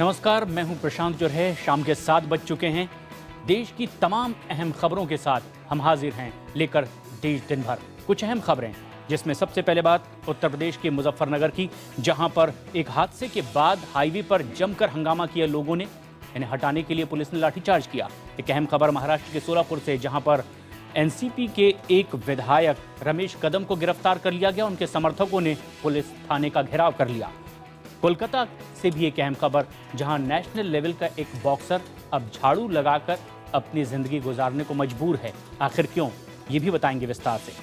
नमस्कार, मैं हूं प्रशांत जोरहे। शाम के 7 बज चुके हैं। देश की तमाम अहम खबरों के साथ हम हाजिर हैं लेकर देश दिन भर कुछ अहम खबरें, जिसमें सबसे पहले बात उत्तर प्रदेश के मुजफ्फरनगर की, जहां पर एक हादसे के बाद हाईवे पर जमकर हंगामा किया लोगों ने। इन्हें हटाने के लिए पुलिस ने लाठीचार्ज किया। एक अहम खबर महाराष्ट्र के सोलापुर से, जहां पर एनसीपी के एक विधायक रमेश कदम को गिरफ्तार कर लिया गया। उनके समर्थकों ने पुलिस थाने का घेराव कर लिया। कोलकाता से भी एक अहम खबर, जहां नेशनल लेवल का एक बॉक्सर अब झाड़ू लगाकर अपनी जिंदगी गुजारने को मजबूर है। आखिर क्यों, ये भी बताएंगे विस्तार से।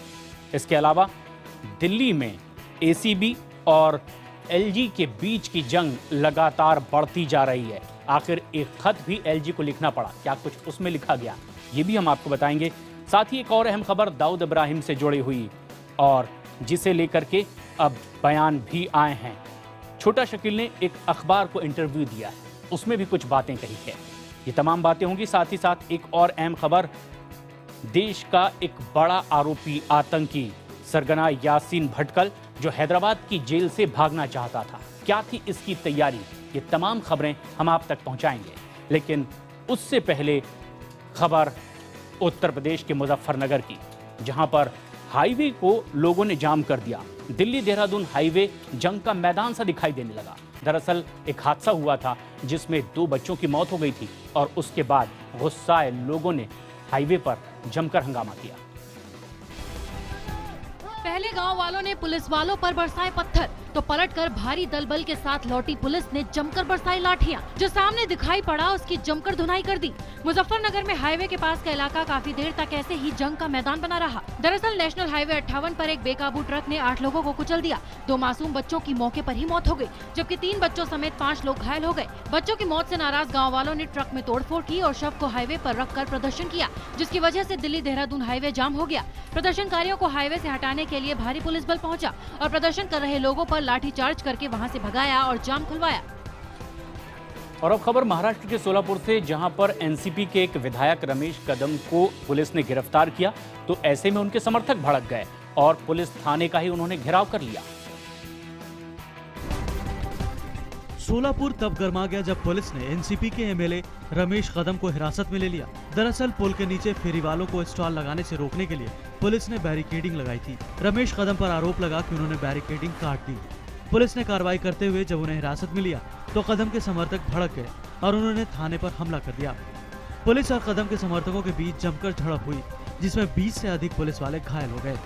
इसके अलावा दिल्ली में एसीबी और एलजी के बीच की जंग लगातार बढ़ती जा रही है। आखिर एक खत भी एलजी को लिखना पड़ा, क्या कुछ उसमें लिखा गया, ये भी हम आपको बताएंगे। साथ ही एक और अहम खबर दाऊद इब्राहिम से जुड़ी हुई, और जिसे लेकर के अब बयान भी आए हैं। छोटा शकील ने एक अखबार को इंटरव्यू दिया है, उसमें भी कुछ बातें कही है। ये तमाम बातें होंगी। साथ ही साथ एक और अहम खबर, देश का एक बड़ा आरोपी आतंकी सरगना यासीन भटकल, जो हैदराबाद की जेल से भागना चाहता था, क्या थी इसकी तैयारी, ये तमाम खबरें हम आप तक पहुंचाएंगे। लेकिन उससे पहले खबर उत्तर प्रदेश के मुजफ्फरनगर की, जहां पर हाईवे को लोगों ने जाम कर दिया। दिल्ली देहरादून हाईवे जंग का मैदान सा दिखाई देने लगा। दरअसल एक हादसा हुआ था जिसमें 2 बच्चों की मौत हो गई थी, और उसके बाद गुस्साए लोगों ने हाईवे पर जमकर हंगामा किया। पहले गांव वालों ने पुलिस वालों पर बरसाए पत्थर, तो पलटकर भारी दलबल के साथ लौटी पुलिस ने जमकर बरसाई लाठियां। जो सामने दिखाई पड़ा उसकी जमकर धुनाई कर दी। मुजफ्फरनगर में हाईवे के पास का इलाका काफी देर तक ऐसे ही जंग का मैदान बना रहा। दरअसल नेशनल हाईवे 58 पर एक बेकाबू ट्रक ने 8 लोगों को कुचल दिया। 2 मासूम बच्चों की मौके पर ही मौत हो गई, जबकि 3 बच्चों समेत 5 लोग घायल हो गए। बच्चों की मौत से नाराज गाँव वालों ने ट्रक में तोड़फोड़ की और शव को हाईवे पर रखकर प्रदर्शन किया, जिसकी वजह से दिल्ली देहरादून हाईवे जाम हो गया। प्रदर्शनकारियों को हाईवे से हटाने के लिए भारी पुलिस बल पहुंचा और प्रदर्शन कर रहे लोगों पर लाठीचार्ज करके वहां से भगाया और जाम खुलवाया। और अब खबर महाराष्ट्र के सोलापुर से, जहां पर एनसीपी के एक विधायक रमेश कदम को पुलिस ने गिरफ्तार किया, तो ऐसे में उनके समर्थक भड़क गए और पुलिस थाने का ही उन्होंने घेराव कर लिया। सोलापुर तब गर्मा गया जब पुलिस ने एनसीपी के एमएलए रमेश कदम को हिरासत में ले लिया। दरअसल पुल के नीचे फेरी वालों को स्टॉल लगाने से रोकने के लिए पुलिस ने बैरिकेडिंग लगाई थी। रमेश कदम पर आरोप लगा कि उन्होंने बैरिकेडिंग काट दी। पुलिस ने कार्रवाई करते हुए जब उन्हें हिरासत में लिया तो कदम के समर्थक भड़क गए और उन्होंने थाने पर हमला कर दिया। पुलिस और कदम के समर्थकों के बीच जमकर झड़प हुई, जिसमें 20 से अधिक पुलिस वाले घायल हो गए।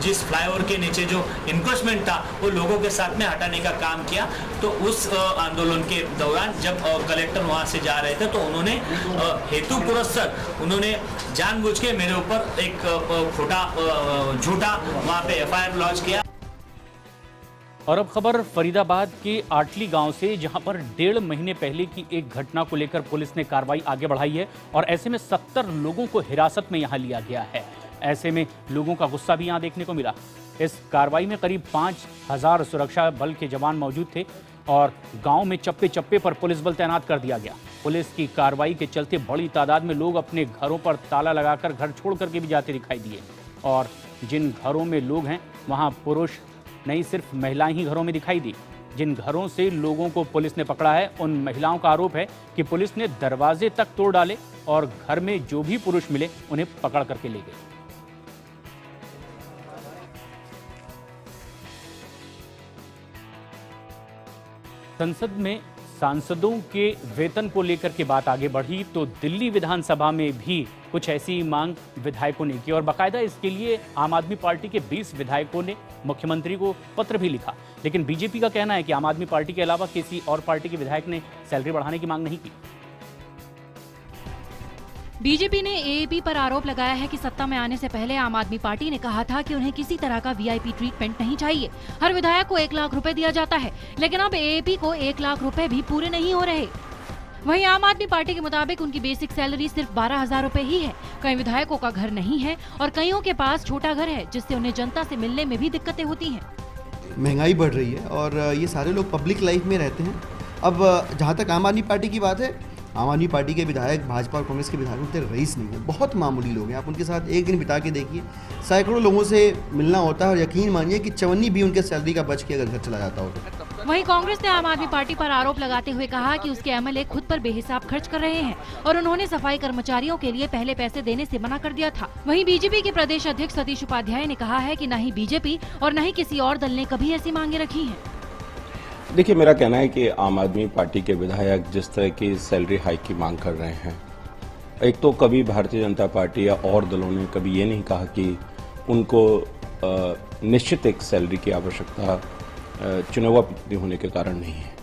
जिस फ्लाईओवर के नीचे जो इंक्रोचमेंट था वो लोगों के साथ में हटाने का काम किया। तो उस आंदोलन के दौरान जब कलेक्टर वहां से जा रहे थे तो उन्होंने हेतु पुरस्सर उन्होंने जानबूझ के मेरे ऊपर एक खोटा झूठा वहां पे एफआईआर लॉन्च किया। और अब खबर फरीदाबाद के आटली गांव से, जहां पर 1.5 महीने पहले की एक घटना को लेकर पुलिस ने कार्रवाई आगे बढ़ाई है और ऐसे में 70 लोगों को हिरासत में यहां लिया गया है। ऐसे में लोगों का गुस्सा भी यहां देखने को मिला। इस कार्रवाई में करीब 5000 सुरक्षा बल के जवान मौजूद थे और गांव में चप्पे चप्पे पर पुलिस बल तैनात कर दिया गया। पुलिस की कार्रवाई के चलते बड़ी तादाद में लोग अपने घरों पर ताला लगाकर घर छोड़ करके भी जाते दिखाई दिए, और जिन घरों में लोग हैं वहां पुरुष नहीं, सिर्फ महिलाएं ही घरों में दिखाई दी। जिन घरों से लोगों को पुलिस ने पकड़ा है, उन महिलाओं का आरोप है कि पुलिस ने दरवाजे तक तोड़ डाले और घर में जो भी पुरुष मिले उन्हें पकड़ करके ले गए। संसद में सांसदों के वेतन को लेकर के बात आगे बढ़ी तो दिल्ली विधानसभा में भी कुछ ऐसी मांग विधायकों ने की, और बाकायदा इसके लिए आम आदमी पार्टी के 20 विधायकों ने मुख्यमंत्री को पत्र भी लिखा। लेकिन बीजेपी का कहना है कि आम आदमी पार्टी के अलावा किसी और पार्टी के विधायक ने सैलरी बढ़ाने की मांग नहीं की। बीजेपी ने एएपी पर आरोप लगाया है कि सत्ता में आने से पहले आम आदमी पार्टी ने कहा था कि उन्हें किसी तरह का वीआईपी ट्रीटमेंट नहीं चाहिए। हर विधायक को 1 लाख रुपए दिया जाता है, लेकिन अब एएपी को 1 लाख रुपए भी पूरे नहीं हो रहे। वहीं आम आदमी पार्टी के मुताबिक उनकी बेसिक सैलरी सिर्फ 12,000 रुपए ही है। कई विधायकों का घर नहीं है और कईयों के पास छोटा घर है, जिससे उन्हें जनता से मिलने में भी दिक्कतें होती हैं। महंगाई बढ़ रही है और ये सारे लोग पब्लिक लाइफ में रहते हैं। अब जहाँ तक आम आदमी पार्टी की बात है, आम आदमी पार्टी के विधायक भाजपा और कांग्रेस के विधायकों के रईस नहीं है, बहुत मामूली लोग हैं। आप उनके साथ एक दिन बिता के देखिए, सैकड़ों लोगों से मिलना होता है और यकीन मानिए कि चवन्नी भी उनके सैलरी का बच के अगर घर चला जाता हो। वहीं कांग्रेस ने आम आदमी पार्टी पर आरोप लगाते हुए कहा कि उसके एमएलए खुद पर बेहिसाब खर्च कर रहे हैं और उन्होंने सफाई कर्मचारियों के लिए पहले पैसे देने से मना कर दिया था। वहीं बीजेपी के प्रदेश अध्यक्ष सतीश उपाध्याय ने कहा है कि न ही बीजेपी और न ही किसी और दल ने कभी ऐसी मांगे रखी हैं। देखिए, मेरा कहना है कि आम आदमी पार्टी के विधायक जिस तरह की सैलरी हाइक की मांग कर रहे हैं, एक तो कभी भारतीय जनता पार्टी या और दलों ने कभी ये नहीं कहा कि उनको निश्चित एक सैलरी की आवश्यकता चुनाव प्रतिनिधि होने के कारण नहीं है।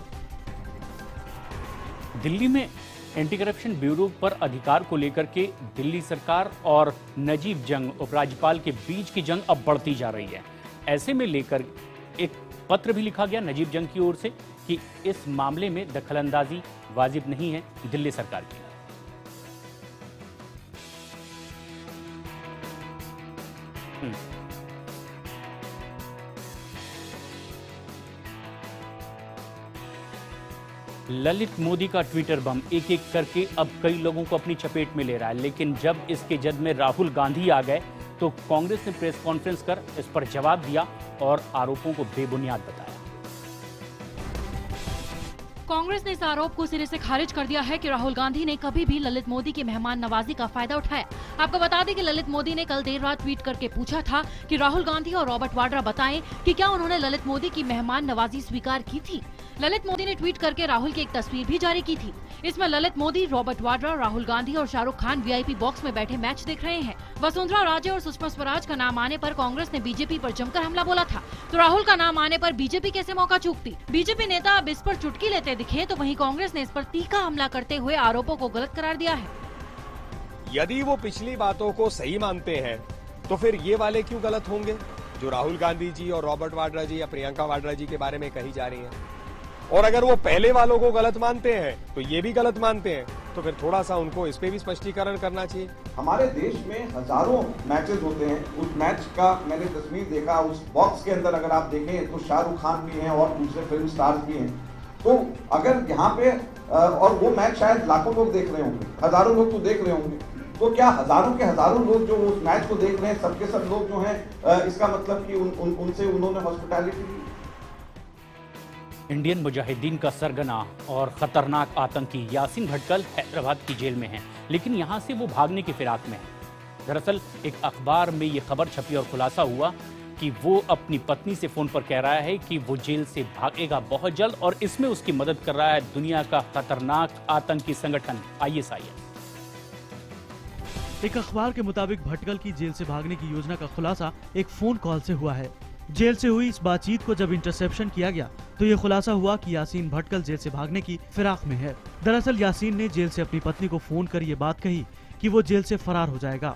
दिल्ली में एंटी करप्शन ब्यूरो पर अधिकार को लेकर के दिल्ली सरकार और नजीब जंग उपराज्यपाल के बीच की जंग अब बढ़ती जा रही है। ऐसे में लेकर एक पत्र भी लिखा गया नजीब जंग की ओर से कि इस मामले में दखलंदाजी वाजिब नहीं है दिल्ली सरकार की। ललित मोदी का ट्विटर बम एक एक करके अब कई लोगों को अपनी चपेट में ले रहा है, लेकिन जब इसके जद में राहुल गांधी आ गए तो कांग्रेस ने प्रेस कॉन्फ्रेंस कर इस पर जवाब दिया और आरोपों को बेबुनियाद बताया। कांग्रेस ने इस आरोप को सिरे से खारिज कर दिया है कि राहुल गांधी ने कभी भी ललित मोदी की मेहमान नवाजी का फायदा उठाया। आपको बता दें कि ललित मोदी ने कल देर रात ट्वीट करके पूछा था कि राहुल गांधी और रॉबर्ट वाड्रा बताएं कि क्या उन्होंने ललित मोदी की मेहमान नवाजी स्वीकार की थी। ललित मोदी ने ट्वीट करके राहुल की एक तस्वीर भी जारी की थी। इसमें ललित मोदी, रॉबर्ट वाड्रा, राहुल गांधी और शाहरुख खान वीआईपी बॉक्स में बैठे मैच देख रहे हैं। वसुंधरा राजे और सुषमा स्वराज का नाम आने पर कांग्रेस ने बीजेपी पर जमकर हमला बोला था, तो राहुल का नाम आने पर बीजेपी कैसे मौका चूकती। बीजेपी नेता अब इस पर चुटकी लेते दिखे तो वहीं कांग्रेस ने इस पर तीखा हमला करते हुए आरोपों को गलत करार दिया है। यदि वो पिछली बातों को सही मानते हैं तो फिर ये वाले क्यों गलत होंगे जो राहुल गांधी जी और रॉबर्ट वाड्रा जी या प्रियंका वाड्रा जी के बारे में कही जा रही हैं। और अगर वो पहले वालों को गलत मानते हैं तो ये भी गलत मानते हैं, तो फिर थोड़ा सा उनको इस पे भी स्पष्टीकरण करना चाहिए। हमारे देश में हजारों मैचेस होते हैं, उस मैच का मैंने तस्वीर देखा, उस बॉक्स के अंदर अगर आप देखें तो शाहरुख खान भी हैं और दूसरे फिल्म स्टार्स भी हैं। तो अगर यहाँ पे और वो मैच शायद लाखों लोग देख रहे होंगे, हजारों लोग तो देख रहे होंगे, तो क्या हजारों के हजारों लोग जो उस मैच को देख रहे हैं सबके सब लोग जो हैं इसका मतलब कि उनसे उन्होंने हॉस्पिटैलिटी दी। इंडियन मुजाहिदीन का सरगना और खतरनाक आतंकी यासीन भटकल हैदराबाद की जेल में हैं, लेकिन यहां से वो भागने की फिराक में है। दरअसल एक अखबार में ये खबर छपी और खुलासा हुआ कि वो अपनी पत्नी से फोन पर कह रहा है कि वो जेल से भागेगा बहुत जल्द और इसमें उसकी मदद कर रहा है दुनिया का खतरनाक आतंकी संगठन ISIS। एक अखबार के मुताबिक भटकल की जेल से भागने की योजना का खुलासा एक फोन कॉल से हुआ है। जेल से हुई इस बातचीत को जब इंटरसेप्शन किया गया तो ये खुलासा हुआ कि यासीन भटकल जेल से भागने की फिराक में है। दरअसल यासीन ने जेल से अपनी पत्नी को फोन कर ये बात कही कि वो जेल से फरार हो जाएगा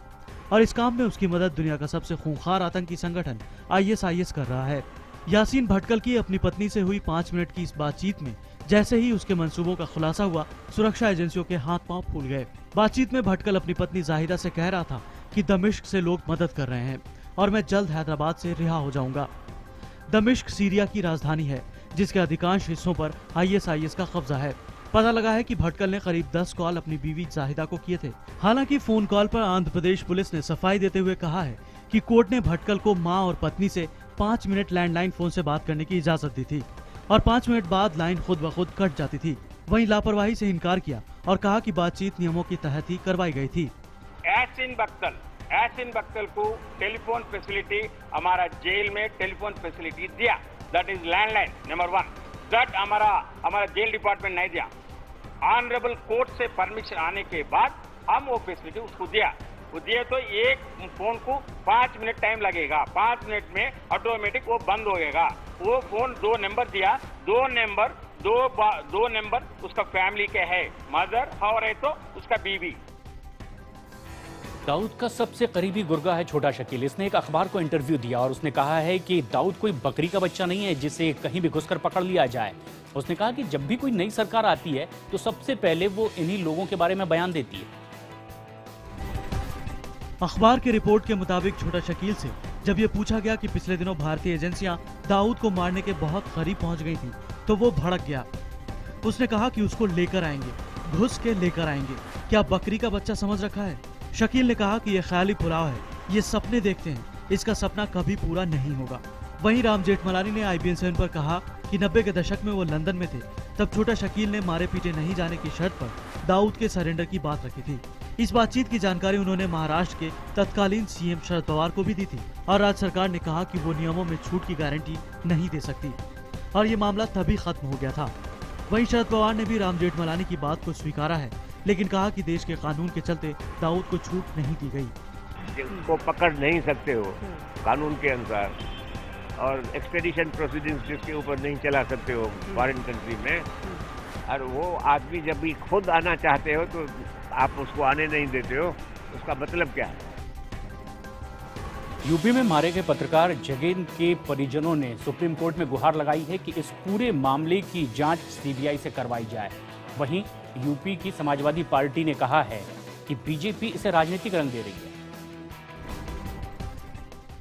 और इस काम में उसकी मदद दुनिया का सबसे खूंखार आतंकी संगठन ISIS कर रहा है। यासीन भटकल की अपनी पत्नी से हुई 5 मिनट की इस बातचीत में जैसे ही उसके मंसूबों का खुलासा हुआ, सुरक्षा एजेंसियों के हाथ पांव फूल गए। बातचीत में भटकल अपनी पत्नी जाहिदा से कह रहा था कि दमिश्क से लोग मदद कर रहे हैं और मैं जल्द हैदराबाद से रिहा हो जाऊंगा। दमिश्क सीरिया की राजधानी है जिसके अधिकांश हिस्सों पर ISIS का कब्जा है। पता लगा है कि भटकल ने करीब 10 कॉल अपनी बीवी जाहिदा को किए थे। हालांकि फोन कॉल पर आंध्र प्रदेश पुलिस ने सफाई देते हुए कहा है कि कोर्ट ने भटकल को मां और पत्नी से 5 मिनट लैंडलाइन फोन से बात करने की इजाजत दी थी और 5 मिनट बाद लाइन खुद ब खुद कट जाती थी। वहीं लापरवाही से इनकार किया और कहा कि बातचीत नियमों की तहत ही करवाई गई थी। यासीन भटकल को टेलीफोन फैसिलिटी हमारा जेल में टेलीफोन फैसिलिटी दिया, that is landline number 1, that हमारा जेल डिपार्टमेंट नहीं दिया। ऑनरेबल कोर्ट से परमिशन आने के बाद हम वो फैसिलिटी उसको दिया। वो दिए तो एक फोन को 5 मिनट टाइम लगेगा, 5 मिनट में ऑटोमेटिक वो बंद हो जाएगा। वो फोन 2 नंबर दिया, 2 नंबर उसका फैमिली के है, मदर और है तो उसका बीवी। दाऊद का सबसे करीबी गुर्गा है छोटा शकील। इसने एक अखबार को इंटरव्यू दिया और उसने कहा है कि दाऊद कोई बकरी का बच्चा नहीं है जिसे कहीं भी घुसकर पकड़ लिया जाए। उसने कहा कि जब भी कोई नई सरकार आती है तो सबसे पहले वो इन्हीं लोगों के बारे में बयान देती है। अखबार की रिपोर्ट के मुताबिक छोटा शकील से जब ये पूछा गया कि पिछले दिनों भारतीय एजेंसियां दाऊद को मारने के बहुत करीब पहुंच गई थी तो वो भड़क गया। उसने कहा कि उसको लेकर आएंगे, घुस के लेकर आएंगे। क्या बकरी का बच्चा समझ रखा है? शकील ने कहा कि यह ख्याली पुलाव है, ये सपने देखते हैं, इसका सपना कभी पूरा नहीं होगा। वहीं राम जेठमलानी ने IBN 7 पर कहा कि 90 के दशक में वो लंदन में थे, तब छोटा शकील ने मारे पीटे नहीं जाने की शर्त पर दाऊद के सरेंडर की बात रखी थी। इस बातचीत की जानकारी उन्होंने महाराष्ट्र के तत्कालीन सीएम शरद पवार को भी दी थी और राज्य सरकार ने कहा कि वो नियमों में छूट की गारंटी नहीं दे सकती और ये मामला तभी खत्म हो गया था। वहीं शरद पवार ने भी राम जेठमलानी की बात को स्वीकारा है, लेकिन कहा कि देश के कानून के चलते दाऊद को छूट नहीं दी गई। उनको पकड़ नहीं सकते हो कानून के अनुसार और एक्सट्रेडिशन प्रोसीडिंग्स जिसके ऊपर नहीं चला सकते हो फॉरेन कंट्री में, और वो आदमी जब भी खुद आना चाहते हो तो आप उसको आने नहीं देते हो, उसका मतलब क्या है? यूपी में मारे गए पत्रकार जगेंद्र के परिजनों ने सुप्रीम कोर्ट में गुहार लगाई है कि इस पूरे मामले की जांच सीबीआई से करवाई जाए। वहीं यूपी की समाजवादी पार्टी ने कहा है कि बीजेपी इसे राजनीतिक रंग दे रही है।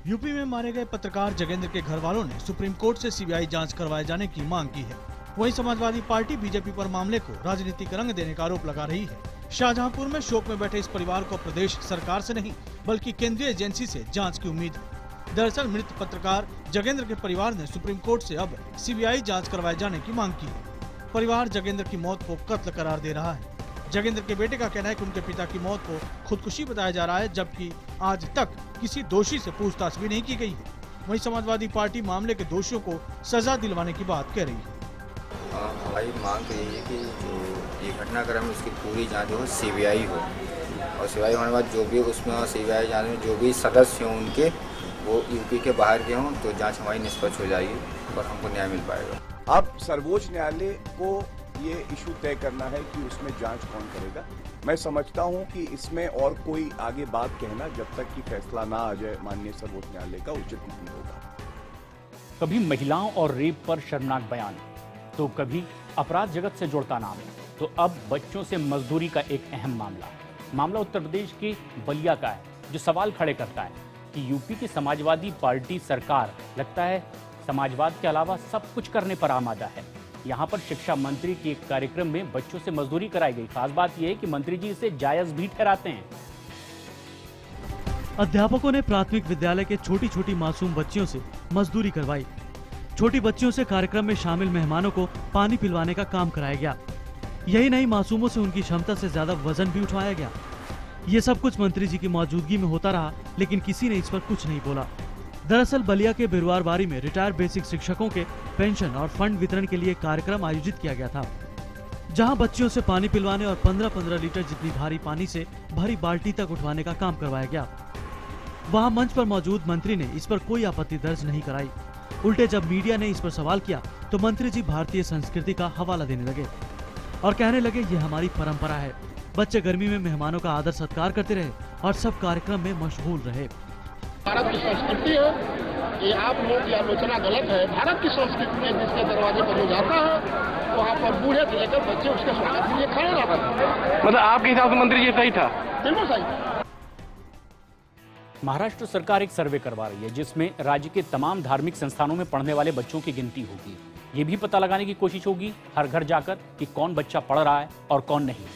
यूपी में मारे गए पत्रकार जगेंद्र के घर वालों ने सुप्रीम कोर्ट से सीबीआई जांच करवाए जाने की मांग की है। वहीं समाजवादी पार्टी बीजेपी पर मामले को राजनीतिक रंग देने का आरोप लगा रही है। शाहजहांपुर में शोक में बैठे इस परिवार को प्रदेश सरकार से नहीं बल्कि केंद्रीय एजेंसी से जांच की उम्मीद है। दरअसल मृत पत्रकार जगेंद्र के परिवार ने सुप्रीम कोर्ट से अब सीबीआई जांच करवाए जाने की मांग की है। परिवार जगेंद्र की मौत को कत्ल करार दे रहा है। जगेंद्र के बेटे का कहना है कि उनके पिता की मौत को खुदकुशी बताया जा रहा है, जबकि आज तक किसी दोषी से पूछताछ भी नहीं की गई है। वहीं समाजवादी पार्टी मामले के दोषियों को सजा दिलवाने की बात कह रही है। हमारी मांग तो यही है कि जो ये घटनाक्रम है उसकी पूरी जांच हो, सीबीआई हो, और सीबीआई होने के बाद जो भी उसमें सीबीआई जांच में जो भी सदस्य हों उनके वो यूपी के बाहर के हों तो जांच हमारी निष्पक्ष हो जाएगी और हमको न्याय मिल पाएगा। अब सर्वोच्च न्यायालय को ये इशू तय करना है कि उसमें जांच कौन करेगा। मैं समझता हूं कि इसमें और कोई आगे बात कहना जब तक कि फैसला ना आ जाए माननीय सर्वोच्च न्यायालय का उचित नहीं होगा। कभी महिलाओं और रेप पर शर्मनाक बयान, तो कभी अपराध जगत से जुड़ता नाम, तो अब बच्चों से मजदूरी का एक अहम मामला उत्तर प्रदेश के बलिया का है, जो सवाल खड़े करता है कि यूपी की समाजवादी पार्टी सरकार लगता है समाजवाद के अलावा सब कुछ करने पर आमादा है। यहाँ पर शिक्षा मंत्री के एक कार्यक्रम में बच्चों से मजदूरी कराई गई। खास बात यह है कि मंत्री जी इसे जायज भी ठहराते हैं। अध्यापकों ने प्राथमिक विद्यालय के छोटी छोटी मासूम बच्चियों से मजदूरी करवाई। छोटी बच्चियों से कार्यक्रम में शामिल मेहमानों को पानी पिलवाने का काम कराया गया। यही नहीं, मासूमों से उनकी क्षमता से ज्यादा वजन भी उठवाया गया। ये सब कुछ मंत्री जी की मौजूदगी में होता रहा, लेकिन किसी ने इस पर कुछ नहीं बोला। दरअसल बलिया के बिरवारबारी में रिटायर्ड बेसिक शिक्षकों के पेंशन और फंड वितरण के लिए कार्यक्रम आयोजित किया गया था, जहां बच्चियों से पानी पिलवाने और 15-15 लीटर जितनी भारी पानी से भरी बाल्टी तक उठवाने का काम करवाया गया। वहां मंच पर मौजूद मंत्री ने इस पर कोई आपत्ति दर्ज नहीं कराई। उल्टे जब मीडिया ने इस पर सवाल किया तो मंत्री जी भारतीय संस्कृति का हवाला देने लगे और कहने लगे, ये हमारी परंपरा है। बच्चे गर्मी में मेहमानों का आदर सत्कार करते रहे और सब कार्यक्रम में मशगूल रहे। भारत की संस्कृति है, ये आप लोग की आलोचना गलत है। भारत की संस्कृति में जिसके दरवाजे पर जो जाता है वहाँ पर बूढ़े से लेकर बच्चे उसके स्वागत के लिए खड़े रहते हैं। मतलब आपके हिसाब से मंत्री जी सही था? बिल्कुल सही। महाराष्ट्र सरकार एक सर्वे करवा रही है जिसमें राज्य के तमाम धार्मिक संस्थानों में पढ़ने वाले बच्चों की गिनती होगी। ये भी पता लगाने की कोशिश होगी हर घर जाकर कि कौन बच्चा पढ़ रहा है और कौन नहीं।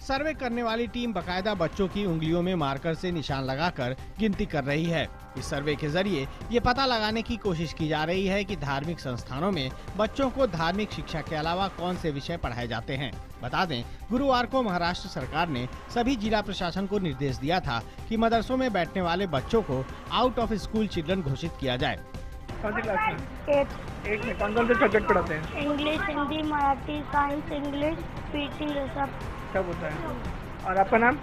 सर्वे करने वाली टीम बकायदा बच्चों की उंगलियों में मार्कर से निशान लगाकर गिनती कर रही है। इस सर्वे के जरिए ये पता लगाने की कोशिश की जा रही है कि धार्मिक संस्थानों में बच्चों को धार्मिक शिक्षा के अलावा कौन से विषय पढ़ाए जाते हैं। बता दें, गुरुवार को महाराष्ट्र सरकार ने सभी जिला प्रशासन को निर्देश दिया था कि मदरसों में बैठने वाले बच्चों को आउट ऑफ स्कूल चिल्ड्रन घोषित किया जाए। कौन सी क्लास में? 8 में। कौन से सब्जेक्ट पढ़ाते हैं? English, Hindi, Marathi, science, English, PT, ये सब होता है। और आपका नाम?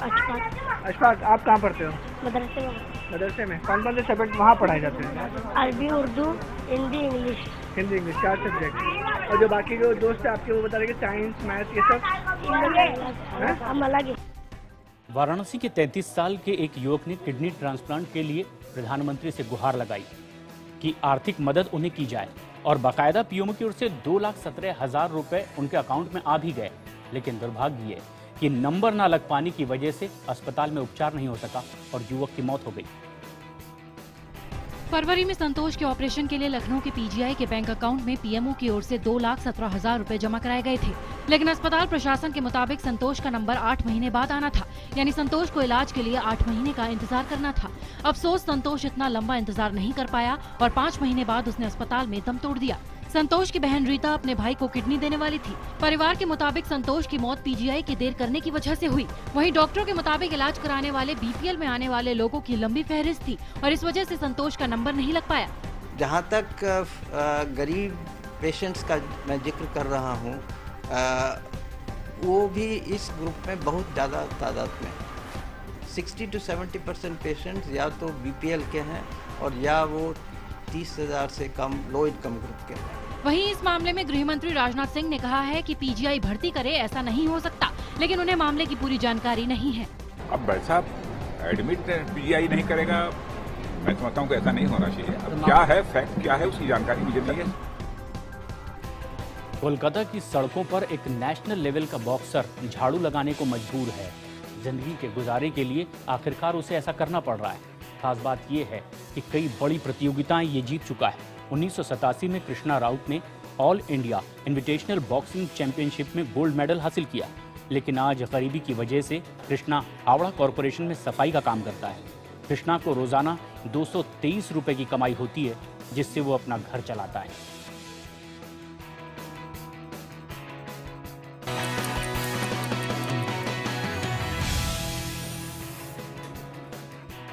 अशफाक। अशफाक, आप कहाँ पढ़ते हो? मदरसे में। मदरसे में कौन से सब्जेक्ट वहाँ पढ़ाए जाते हैं? अरबी, Urdu, Hindi, English. Hindi, English, 4 subject. और जो बाकी जो दोस्त है आपके वो बता रहे कि साइंस, मैथ, ये सब हम अलग है। वाराणसी के 33 साल के एक युवक ने किडनी ट्रांसप्लांट के लिए प्रधानमंत्री से गुहार लगाई कि आर्थिक मदद उन्हें की जाए और बाकायदा पीएमओ की ओर से 2,17,000 रुपए उनके अकाउंट में आ भी गए। लेकिन दुर्भाग्य ये कि नंबर ना लग पाने की वजह से अस्पताल में उपचार नहीं हो सका और युवक की मौत हो गई। फरवरी में संतोष के ऑपरेशन के लिए लखनऊ के पीजीआई के बैंक अकाउंट में पीएमओ की ओर से 2,17,000 रुपए जमा कराए गए थे, लेकिन अस्पताल प्रशासन के मुताबिक संतोष का नंबर 8 महीने बाद आना था, यानी संतोष को इलाज के लिए 8 महीने का इंतजार करना था। अफसोस संतोष इतना लंबा इंतजार नहीं कर पाया और 5 महीने बाद उसने अस्पताल में दम तोड़ दिया। संतोष की बहन रीता अपने भाई को किडनी देने वाली थी। परिवार के मुताबिक संतोष की मौत पीजीआई के देर करने की वजह से हुई। वहीं डॉक्टरों के मुताबिक इलाज कराने वाले बीपीएल में आने वाले लोगों की लंबी फहरिस्त थी और इस वजह से संतोष का नंबर नहीं लग पाया। जहाँ तक गरीब पेशेंट्स का मैं जिक्र कर रहा हूँ, वो भी इस ग्रुप में बहुत ज़्यादा तादाद में 60 to 70% पेशेंट्स या तो बीपीएल के हैं और या वो 30,000 से कम लो इनकम ग्रुप के हैं। वहीं इस मामले में गृह मंत्री राजनाथ सिंह ने कहा है कि पीजीआई भर्ती करे, ऐसा नहीं हो सकता, लेकिन उन्हें मामले की पूरी जानकारी नहीं है। अब भाई साहब एडमिट पीजीआई नहीं करेगा, मैं समझता हूँ कि ऐसा नहीं होना चाहिए। अब क्या है फैक्ट, क्या है उसकी जानकारी मुझे नहीं है। कोलकाता की सड़कों पर एक नेशनल लेवल का बॉक्सर झाड़ू लगाने को मजबूर है। जिंदगी के गुजारे के लिए आखिरकार उसे ऐसा करना पड़ रहा है। खास बात यह है कि कई बड़ी प्रतियोगिताएं ये जीत चुका है। 1987 में कृष्णा राउत ने all India invitational boxing championship में गोल्ड मेडल हासिल किया, लेकिन आज गरीबी की वजह से कृष्णा हावड़ा कॉरपोरेशन में सफाई का काम करता है। कृष्णा को रोजाना 223 रुपए की कमाई होती है, जिससे वो अपना घर चलाता है।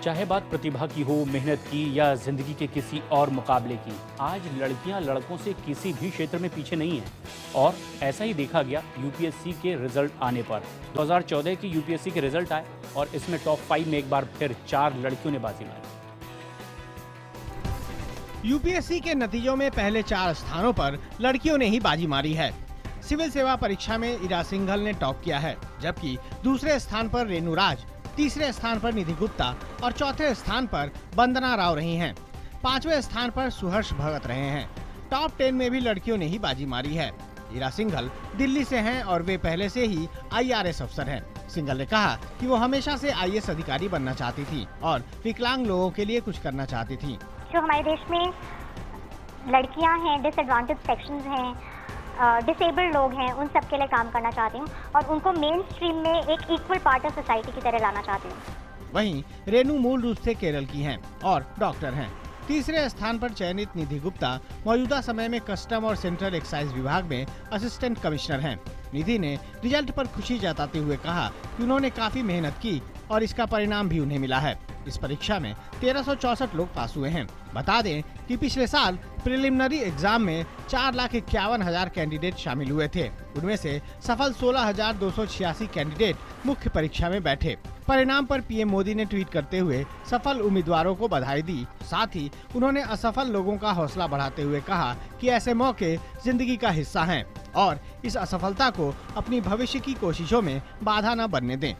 चाहे बात प्रतिभा की हो, मेहनत की या जिंदगी के किसी और मुकाबले की, आज लड़कियां लड़कों से किसी भी क्षेत्र में पीछे नहीं हैं। और ऐसा ही देखा गया यूपीएससी के रिजल्ट आने पर। 2014 की यूपीएससी के रिजल्ट आए और इसमें टॉप 5 में एक बार फिर 4 लड़कियों ने बाजी मारी। यूपीएससी के नतीजों में पहले 4 स्थानों पर लड़कियों ने ही बाजी मारी है। सिविल सेवा परीक्षा में इरा सिंघल ने टॉप किया है, जबकि दूसरे स्थान पर रेणु राज, तीसरे स्थान पर निधि गुप्ता और चौथे स्थान पर वंदना राव रही हैं। 5वें स्थान पर सुहर्ष भगत रहे हैं। टॉप 10 में भी लड़कियों ने ही बाजी मारी है। इरा सिंघल दिल्ली से हैं और वे पहले से ही आईआरएस अफसर हैं। सिंघल ने कहा कि वो हमेशा से आईएएस अधिकारी बनना चाहती थी और विकलांग लोगों के लिए कुछ करना चाहती थी। जो हमारे देश में लड़कियां हैं, डिसएडवांटेज सेक्शंस हैं, डिसेबल्ड लोग हैं, उन सब के लिए काम करना चाहती हूँ और उनको मेन स्ट्रीम में एक इक्वल पार्ट ऑफ सोसाइटी की तरह लाना चाहती हूँ। वहीं रेणु मूल रूप से केरल की हैं और डॉक्टर हैं। तीसरे स्थान पर चयनित निधि गुप्ता मौजूदा समय में कस्टम और सेंट्रल एक्साइज विभाग में असिस्टेंट कमिश्नर हैं। निधि ने रिजल्ट पर खुशी जताते हुए कहा कि उन्होंने काफी मेहनत की और इसका परिणाम भी उन्हें मिला है। इस परीक्षा में 1364 लोग पास हुए हैं। बता दें कि पिछले साल प्रिलिमिनरी एग्जाम में 4,51,000 कैंडिडेट शामिल हुए थे। उनमें से सफल 16,286 कैंडिडेट मुख्य परीक्षा में बैठे। परिणाम पर पीएम मोदी ने ट्वीट करते हुए सफल उम्मीदवारों को बधाई दी। साथ ही उन्होंने असफल लोगों का हौसला बढ़ाते हुए कहा कि ऐसे मौके जिंदगी का हिस्सा हैं और इस असफलता को अपनी भविष्य की कोशिशों में बाधा न बनने दें।